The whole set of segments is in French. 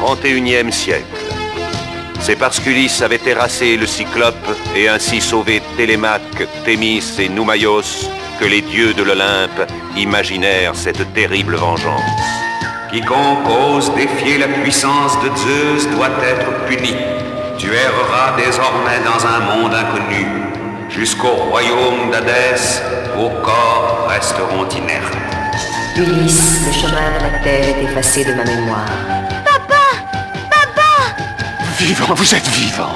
XXIe siècle. C'est parce qu'Ulysse avait terrassé le Cyclope et ainsi sauvé Télémaque, Thémis et Noumaios que les dieux de l'Olympe imaginèrent cette terrible vengeance. Quiconque ose défier la puissance de Zeus doit être puni. Tu erreras désormais dans un monde inconnu. Jusqu'au royaume d'Hadès, vos corps resteront inertes. Ulysse, le chemin de la terre est effacé de ma mémoire. Papa! Papa! Vivant, vous êtes vivant.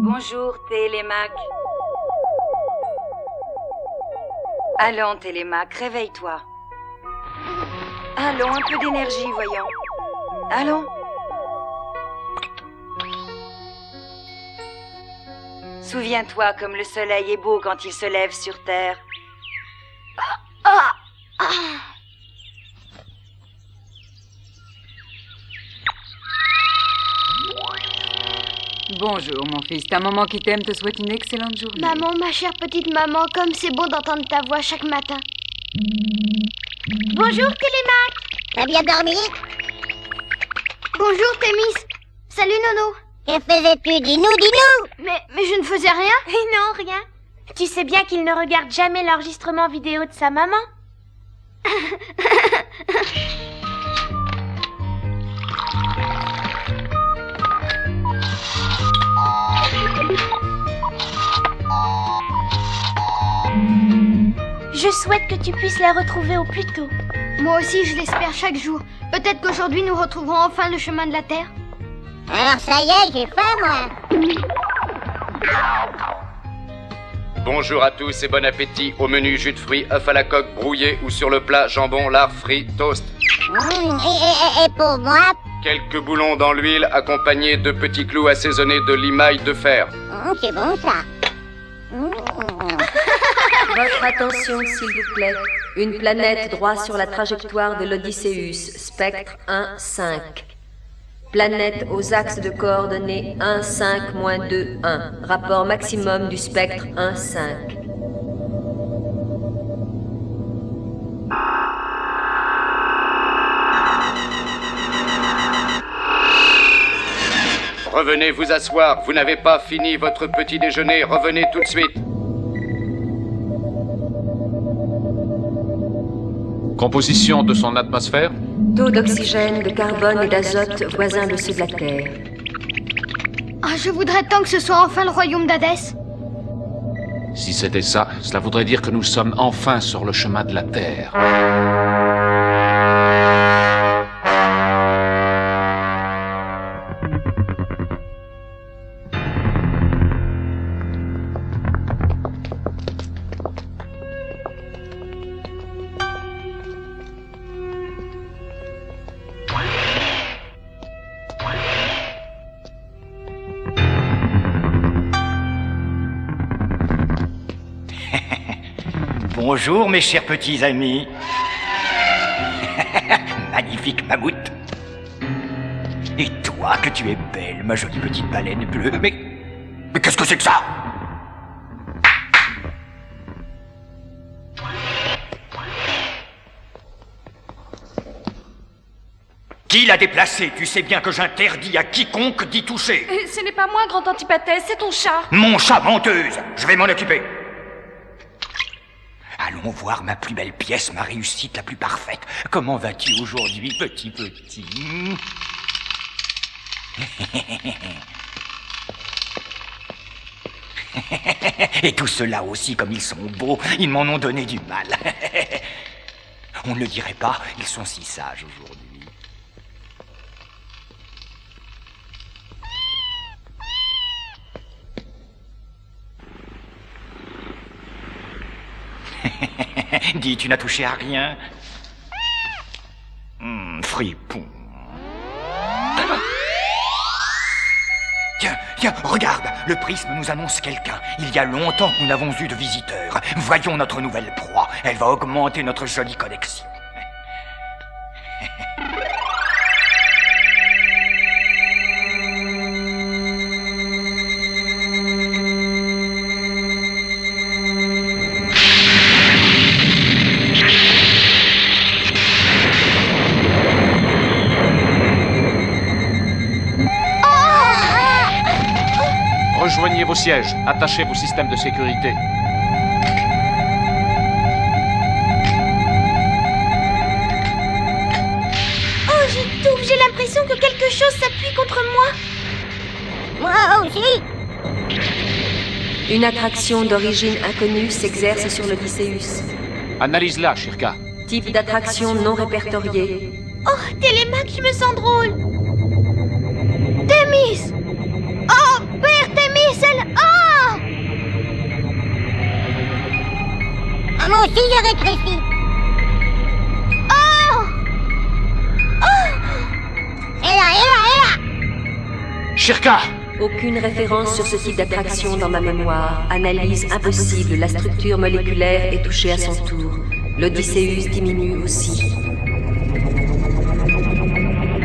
Bonjour Télémaque. Allons Télémaque, réveille-toi. Allons, un peu d'énergie, voyons. Allons. Souviens-toi comme le soleil est beau quand il se lève sur terre. Bonjour mon fils, ta maman qui t'aime te souhaite une excellente journée. Maman, ma chère petite maman, comme c'est bon d'entendre ta voix chaque matin. Bonjour Télémaque. T'as bien dormi? Bonjour Thémis. Salut Nono. Que faisais-tu? Dis-nous, dis-nous! Mais je ne faisais rien. Non, rien. Tu sais bien qu'il ne regarde jamais l'enregistrement vidéo de sa maman. Je souhaite que tu puisses la retrouver au plus tôt. Moi aussi, je l'espère chaque jour. Peut-être qu'aujourd'hui, nous retrouverons enfin le chemin de la Terre. Alors ça y est, j'ai faim, moi. Bonjour à tous et bon appétit. Au menu jus de fruits, œuf à la coque brouillé ou sur le plat jambon, lard frit, toast. Et pour moi? Quelques boulons dans l'huile accompagnés de petits clous assaisonnés de limaille de fer. C'est bon ça. Votre attention, s'il vous plaît. Une planète droit sur la trajectoire de l'Odysseus, spectre 1-5. Planète aux axes de coordonnées 1-5-2-1. Rapport maximum du spectre 1-5. Revenez vous asseoir, vous n'avez pas fini votre petit déjeuner, revenez tout de suite. Composition de son atmosphère? Taux d'oxygène, de carbone et d'azote voisins de ceux de la Terre. Ah, je voudrais tant que ce soit enfin le royaume d'Hadès. Si c'était ça, cela voudrait dire que nous sommes enfin sur le chemin de la Terre. Bonjour mes chers petits amis. Magnifique mammouth. Et toi, que tu es belle, ma jolie petite baleine bleue. Mais qu'est-ce que c'est que ça? Qui l'a déplacé? Tu sais bien que j'interdis à quiconque d'y toucher. Ce n'est pas moi, grand Antipathès, c'est ton chat. Mon chat menteuse. Je vais m'en occuper. Allons voir ma plus belle pièce, ma réussite la plus parfaite. Comment vas-tu aujourd'hui, petit? Et tout cela aussi, comme ils sont beaux, ils m'en ont donné du mal. On ne le dirait pas, ils sont si sages aujourd'hui. Dis, tu n'as touché à rien? Fripon. Tiens, regarde, le prisme nous annonce quelqu'un. Il y a longtemps que nous n'avons eu de visiteurs. Voyons notre nouvelle proie. Elle va augmenter notre jolie collection. Rejoignez vos sièges, attachez vos systèmes de sécurité. Oh, j'étouffe, j'ai l'impression que quelque chose s'appuie contre moi. Moi aussi. Une attraction d'origine inconnue s'exerce sur l'Odysseus. Analyse-la, Shirka. Type d'attraction non répertorié. Oh, Télémaque, je me sens drôle. Thémis. Oh, Père Thémis, elle... Oh! Ah, moi aussi, j'ai rétréci. Oh! Oh! Et là. Shirka! Aucune référence sur ce type d'attraction dans ma mémoire. Analyse impossible, la structure moléculaire est touchée à son tour. L'Odysseus diminue aussi.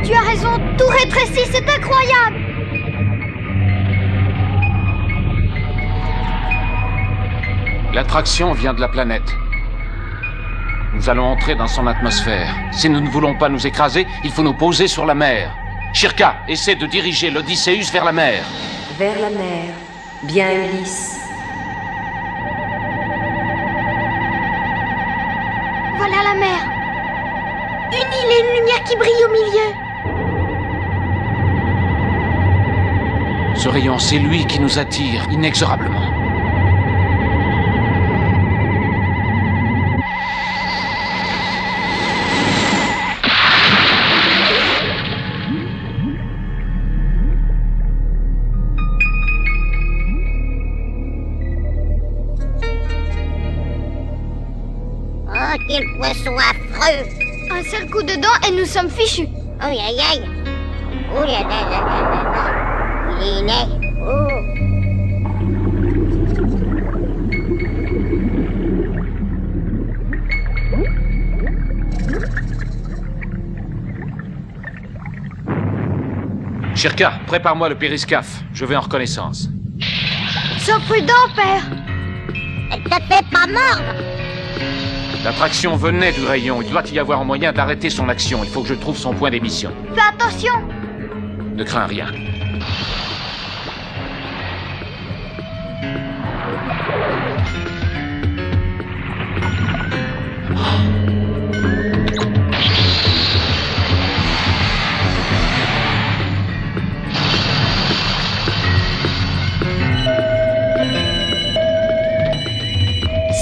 Tu as raison, tout rétrécit, c'est incroyable! L'attraction vient de la planète. Nous allons entrer dans son atmosphère. Si nous ne voulons pas nous écraser, il faut nous poser sur la mer. Shirka, essaie de diriger l'Odysseus vers la mer. Vers la mer. Bien, Ulysse. Voilà la mer. Une île et une lumière qui brille au milieu. Ce rayon, c'est lui qui nous attire inexorablement. Oh, quel poisson affreux. Un seul coup dedans et nous sommes fichus. Oh, aïe. Oh, là. Il est laid. Oh. Shirka, prépare-moi le périscaphe. Je vais en reconnaissance. Sois prudent, père. Elle te fait pas mordre. L'attraction venait du rayon. Il doit y avoir un moyen d'arrêter son action. Il faut que je trouve son point d'émission. Fais attention. Ne crains rien.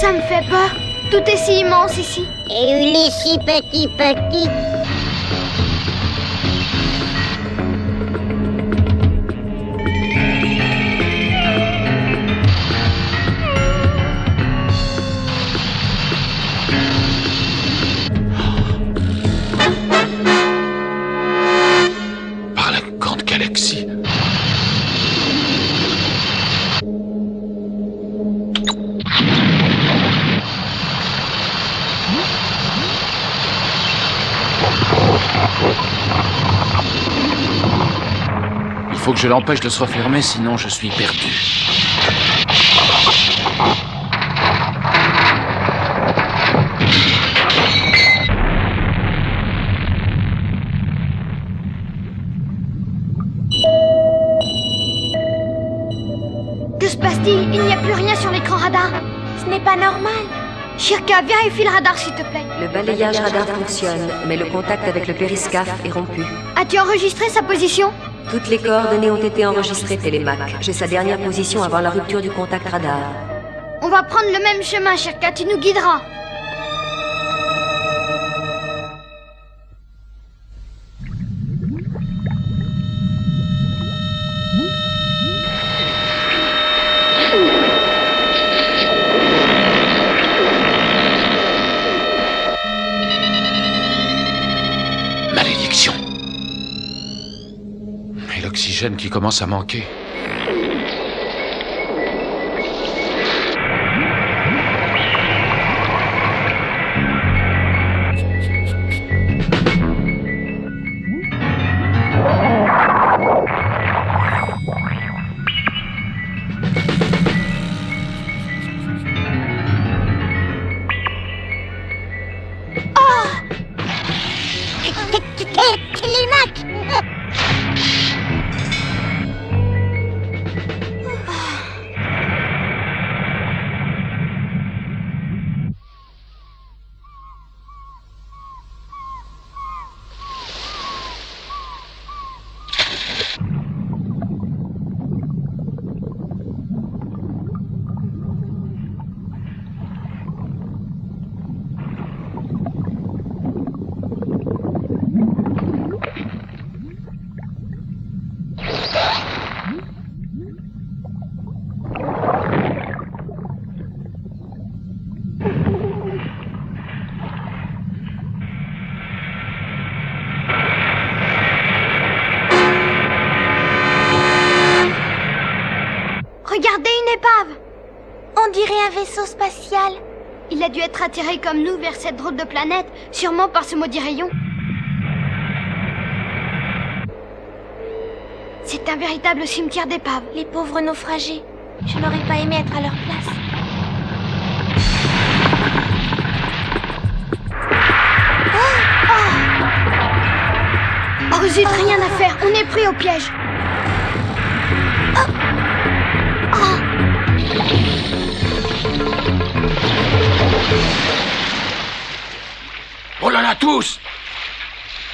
Ça me fait peur. Tout est si immense ici. Et Ulysse si petit. Par la grande galaxie. faut que je l'empêche de se refermer, sinon je suis perdu. Que se passe-t-il? Il n'y a plus rien sur l'écran radar. Ce n'est pas normal. Shirka, vérifie le radar s'il te plaît. Le balayage radar fonctionne, mais le contact avec le périscaphe est rompu. As-tu enregistré sa position? Toutes les coordonnées ont été enregistrées, Télémac. J'ai sa dernière position avant la rupture du contact radar. On va prendre le même chemin, Shirka, tu nous guideras. Malédiction. Et l'oxygène qui commence à manquer. Regardez une épave! On dirait un vaisseau spatial. Il a dû être attiré comme nous vers cette drôle de planète, sûrement par ce maudit rayon. C'est un véritable cimetière d'épaves. Les pauvres naufragés. Je n'aurais pas aimé être à leur place. Oh zut, rien à faire, on est pris au piège. Oh là là, tous!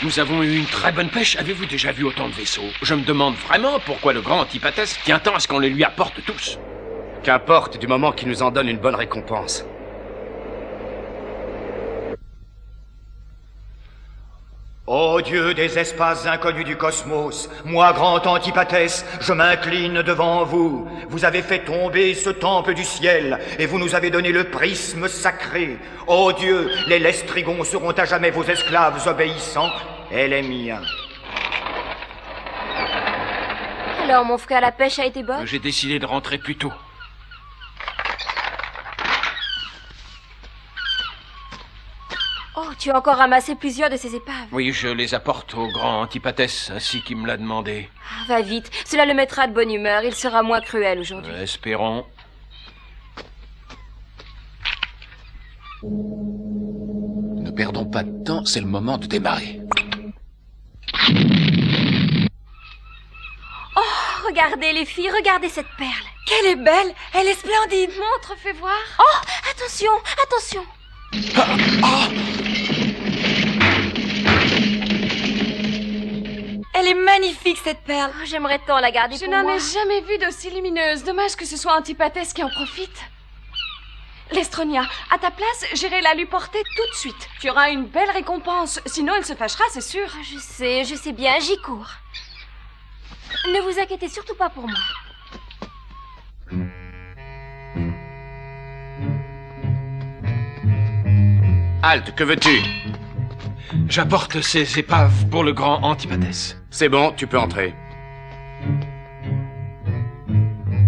Nous avons eu une très bonne pêche. Avez-vous déjà vu autant de vaisseaux? Je me demande vraiment pourquoi le grand Antipatès tient tant à ce qu'on les lui apporte tous. Qu'importe, du moment qu'il nous en donne une bonne récompense. Ô Dieu des espaces inconnus du cosmos, moi, grand Antipatès, je m'incline devant vous. Vous avez fait tomber ce temple du ciel, et vous nous avez donné le prisme sacré. Ô Dieu, les Lestrigons seront à jamais vos esclaves obéissants, et les miens. Alors, mon frère, la pêche a été bonne? J'ai décidé de rentrer plus tôt. Oh, tu as encore ramassé plusieurs de ces épaves. Oui, je les apporte au grand Antipatès, ainsi qu'il me l'a demandé. Ah, va vite, cela le mettra de bonne humeur, il sera moins cruel aujourd'hui. Espérons. Ne perdons pas de temps, c'est le moment de démarrer. Oh, regardez les filles, regardez cette perle. Qu'elle est belle, elle est splendide. Montre, fais voir. Oh, attention, attention. Elle est magnifique, cette perle. Oh, j'aimerais tant la garder Je pour moi. n'en ai jamais vu d'aussi lumineuse. Dommage que ce soit Antipatès qui en profite. Lestronia, à ta place, j'irai la lui porter tout de suite. Tu auras une belle récompense. Sinon, elle se fâchera, c'est sûr. Oh, je sais bien, j'y cours. Ne vous inquiétez surtout pas pour moi. Halte, que veux-tu? J'apporte ces épaves pour le grand Antipatès. C'est bon, tu peux entrer.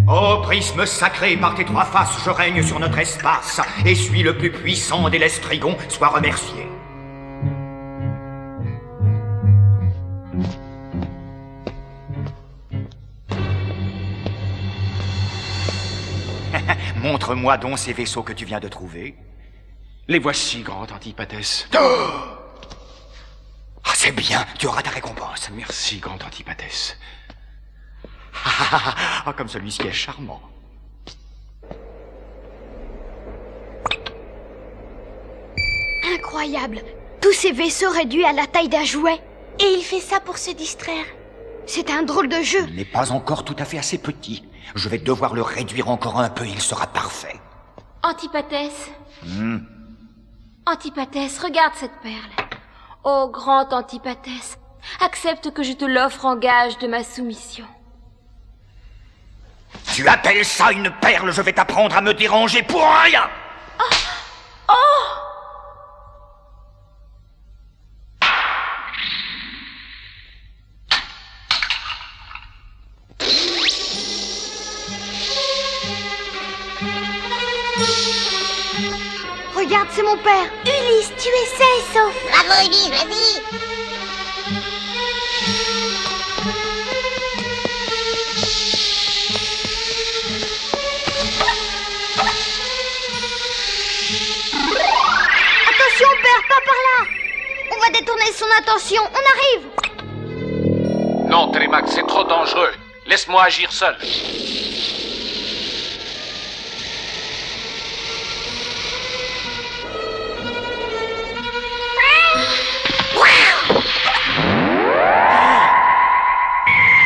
Ô prisme sacré, par tes trois faces, je règne sur notre espace, et suis le plus puissant des Lestrigons, sois remercié. Montre-moi donc ces vaisseaux que tu viens de trouver. Les voici, grande Antipatès. Oh ah, c'est bien, tu auras ta récompense. Merci, grande Antipatès. Ah, comme celui-ci est charmant. Incroyable. Tous ces vaisseaux réduits à la taille d'un jouet. Et il fait ça pour se distraire. C'est un drôle de jeu. Il n'est pas encore tout à fait assez petit. Je vais devoir le réduire encore un peu, il sera parfait. Antipatès. Antipatès, regarde cette perle. Oh, grand Antipatès, accepte que je te l'offre en gage de ma soumission. Tu appelles ça une perle? Je vais t'apprendre à me déranger pour rien. Oh! Regarde, c'est mon père. Ulysse, tu es sain et sauf. Bravo, Ulysse, vas-y. Attention, père, pas par là. On va détourner son attention. On arrive. Non, Télémaque, c'est trop dangereux. Laisse-moi agir seul.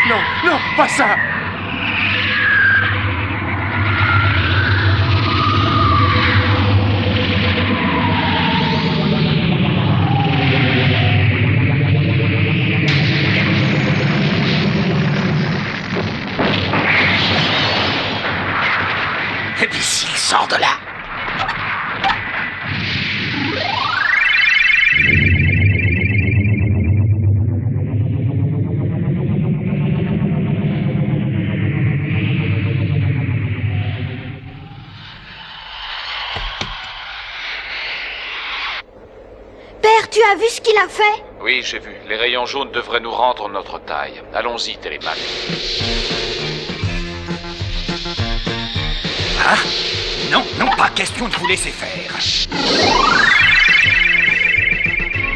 Non, non, pas ça! Imbécile, sors de là. Père, tu as vu ce qu'il a fait? Oui, j'ai vu. Les rayons jaunes devraient nous rendre notre taille. Allons-y, Télémaque. Hein? Non, non, pas question de vous laisser faire.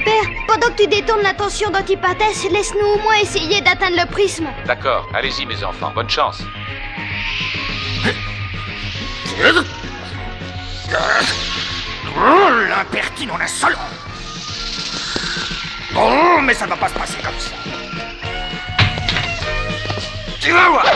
Père, pendant que tu détournes l'attention d'Antipatès, laisse-nous au moins essayer d'atteindre le prisme. D'accord, allez-y mes enfants, bonne chance. Oh, l'impertinent insolent. Oh, mais ça ne va pas se passer comme ça. Tu vas voir.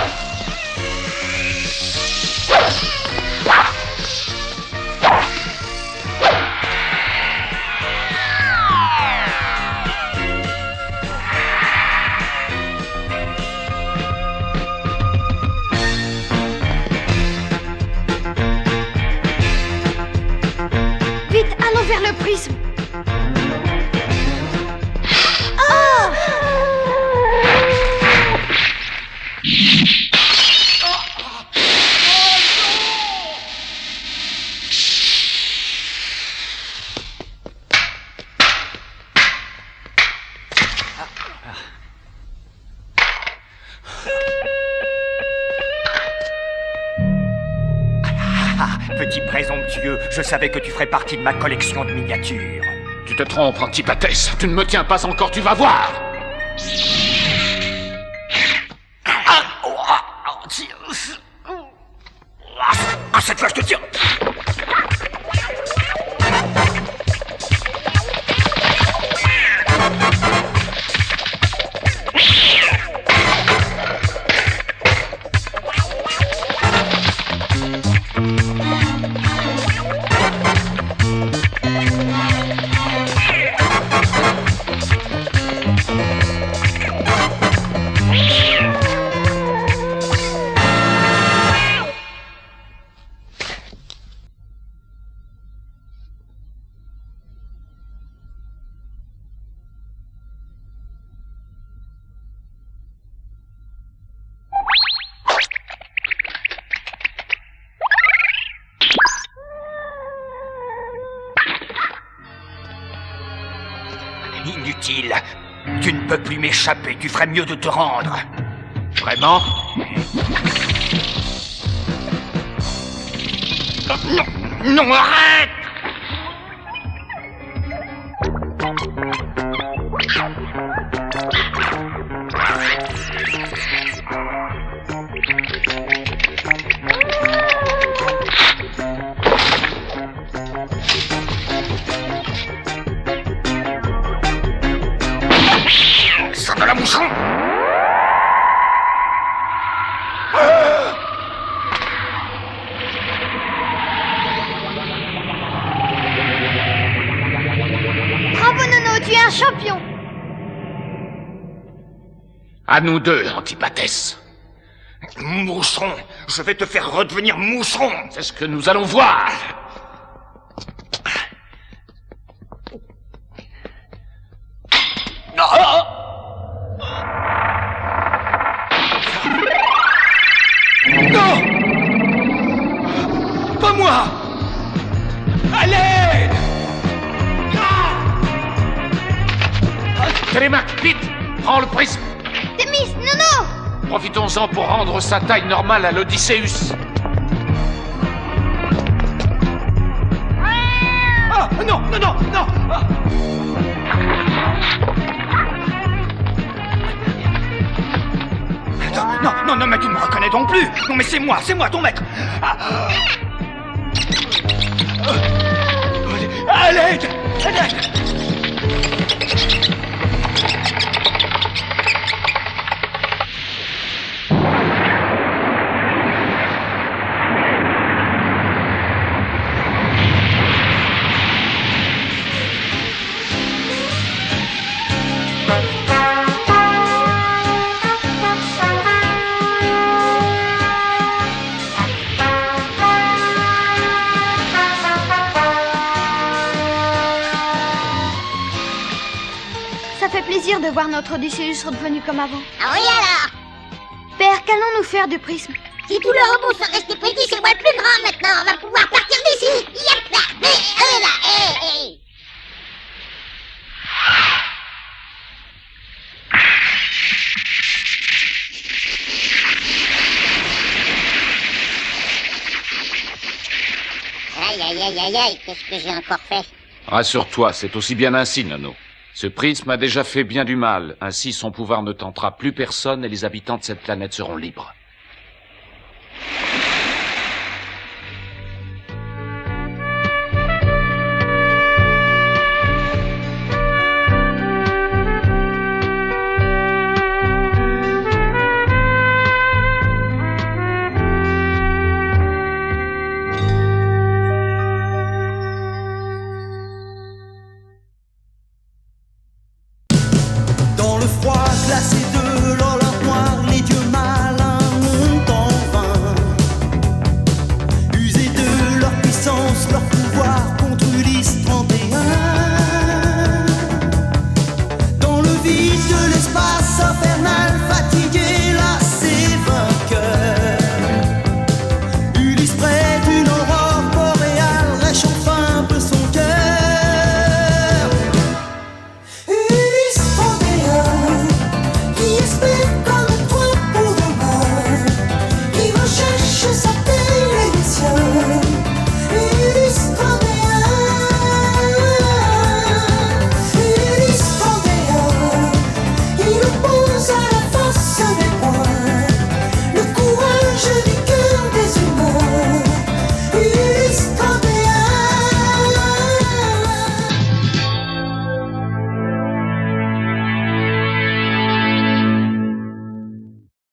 Vite, allons vers le prisme. Petit présomptueux, je savais que tu ferais partie de ma collection de miniatures. Tu te trompes, Antipatès. Tu ne me tiens pas encore, tu vas voir. Ah, cette fois, je te tiens. Inutile. Tu ne peux plus m'échapper. Tu ferais mieux de te rendre. Vraiment? Non, arrête! Ça de la mouchon! Bravo Nono, tu es un champion. À nous deux, Antipatès. Mouchon, je vais te faire redevenir mouchon. C'est ce que nous allons voir. Non! Pas moi! Allez! Télémaque, vite! Prends le prisme! Thémis, Nono! Profitons-en pour rendre sa taille normale à l'Odysseus. Ah! Non, non, non, non! Ah. Non, mais tu ne me reconnais donc plus! Non, mais c'est moi, ton maître! Ah. Allez! Ça fait plaisir de voir notre Odysseus redevenu comme avant. Ah oui alors? Père, qu'allons-nous faire du prisme? Si tous les robots sont restés petits, c'est moi le plus grand maintenant. On va pouvoir partir d'ici. Yep là, là, Aïe, qu'est-ce que j'ai encore fait? Rassure-toi, c'est aussi bien ainsi, Nono. Ce prisme a déjà fait bien du mal, ainsi son pouvoir ne tentera plus personne et les habitants de cette planète seront libres.